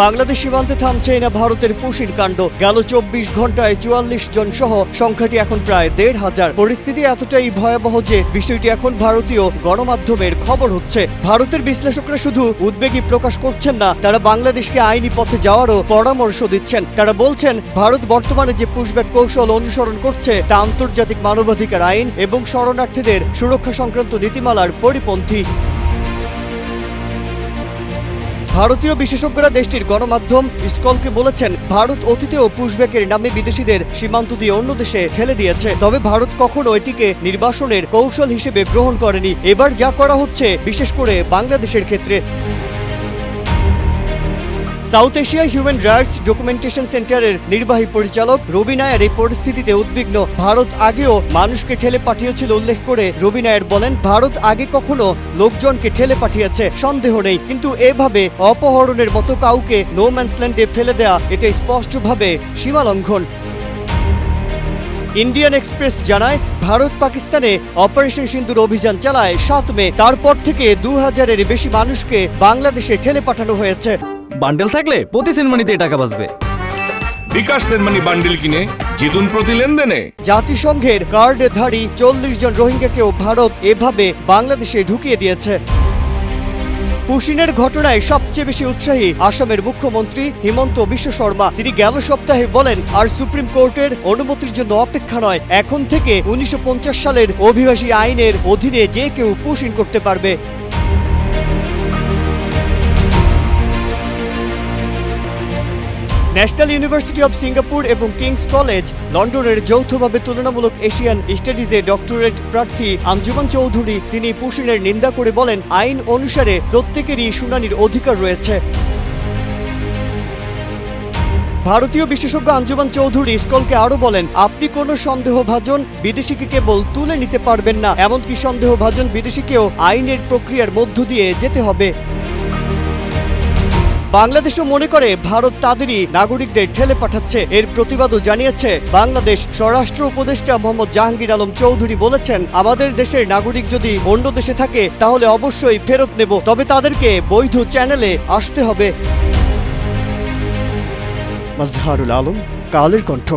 বাংলাদেশ সীমান্তে থামছে না ভারতের পুশিন কাণ্ড। গেল 24 ঘন্টায় 44 জন সহ সংখ্যাটি এখন প্রায় 1,500। পরিস্থিতি এতটাই ভয়াবহ যে বিষয়টি এখন ভারতীয় গণমাধ্যমের খবর হচ্ছে। ভারতের বিশ্লেষকরা শুধু উদ্বেগই প্রকাশ করছেন না, তারা বাংলাদেশকে আইনি পথে যাওয়ারও পরামর্শ দিচ্ছেন। তারা বলছেন ভারত বর্তমানে যে পুশব্যাক কৌশল অনুসরণ করছে তা আন্তর্জাতিক মানবাধিকার আইন এবং শরণার্থীদের সুরক্ষা সংক্রান্ত নীতিমালার পরিপন্থী। ভারতীয় বিশেষজ্ঞরা দেশটির গণমাধ্যম স্কলকে বলেছেন ভারত অতীতেও পুশব্যাকের নামে বিদেশিদের সীমান্ত দিয়ে অন্য দেশে ঠেলে দিয়েছে, তবে ভারত কখনো এটিকে নির্বাসনের কৌশল হিসেবে গ্রহণ করেনি। এবার যা করা হচ্ছে বিশেষ করে বাংলাদেশের ক্ষেত্রে। South Asia human rights documentation সেন্টারের নির্বাহী পরিচালক রবি নায়ার এই পরিস্থিতিতে উদ্বিগ্ন। ভারত আগেও মানুষকে ঠেলে পাঠিয়েছিল উল্লেখ করে রবি নায়ার বলেন, ভারত আগে কখনো লোকজনকে ঠেলে পাঠিয়েছে সন্দেহ নেই, কিন্তু এভাবে অপহরণের মতো কাউকে নো ম্যানসল্যান্ডে ফেলে দেয়া এটা স্পষ্টভাবে সীমালঙ্ঘন। ইন্ডিয়ান এক্সপ্রেস জানায় ভারত পাকিস্তানে অপারেশন সিন্দুর অভিযান চালায় 7 মে। তারপর থেকে 2000-এর বেশি মানুষকে বাংলাদেশে ঠেলে পাঠানো হয়েছে। বান্ডেল থাকলে প্রতি সেনমানিতে টাকা বাঁচবে। বিকাশ সেনমানি বান্ডেল কিনে জিতুন প্রতি লেনদেনে। জাতিসংঘের কার্ডধারী 40 জন রোহিঙ্গাকেও ভারত এভাবে বাংলাদেশে ঢুকিয়ে দিয়েছে। পুশিনের ঘটনায় সবচেয়ে বেশি উৎসাহী আসামের মুখ্যমন্ত্রী হিমন্ত বিশ্ব শর্মা। তিনি গেল সপ্তাহে বলেন, আর সুপ্রিম কোর্টের অনুমতির জন্য অপেক্ষা নয়, এখন থেকে 1950 সালের অভিবাসী আইনের অধীনে যে কেউ পুশিন করতে পারবে। ন্যাশনাল ইউনিভার্সিটি অব সিঙ্গাপুর এবং কিংস কলেজ লন্ডনের যৌথভাবে তুলনামূলক এশিয়ান স্টাডিজে ডক্টরেট প্রার্থী আঞ্জুমান চৌধুরী তিনি পুশিনের নিন্দা করে বলেন, আইন অনুসারে প্রত্যেকেরই শুনানির অধিকার রয়েছে। ভারতীয় বিশেষজ্ঞ আঞ্জুমান চৌধুরী স্কলকে আরো বলেন, আপনি কোনো সন্দেহভাজন বিদেশিকে কেবল তুলে নিতে পারবেন না, এমনকি সন্দেহভাজন বিদেশিকেও আইনের প্রক্রিয়ার মধ্য দিয়ে যেতে হবে। বাংলাদেশও মনে করে ভারত তাদেরই নাগরিকদের ঠেলে পাঠাচ্ছে। এর প্রতিবাদও জানিয়েছে বাংলাদেশ। স্বরাষ্ট্র উপদেষ্টা মোহাম্মদ জাহাঙ্গীর আলম চৌধুরী বলেছেন, আমাদের দেশের নাগরিক যদি অন্য দেশে থাকে তাহলে অবশ্যই ফেরত নেব, তবে তাদেরকে বৈধ চ্যানেলে আসতে হবে। মাজহারুল আলম, কালের কণ্ঠ।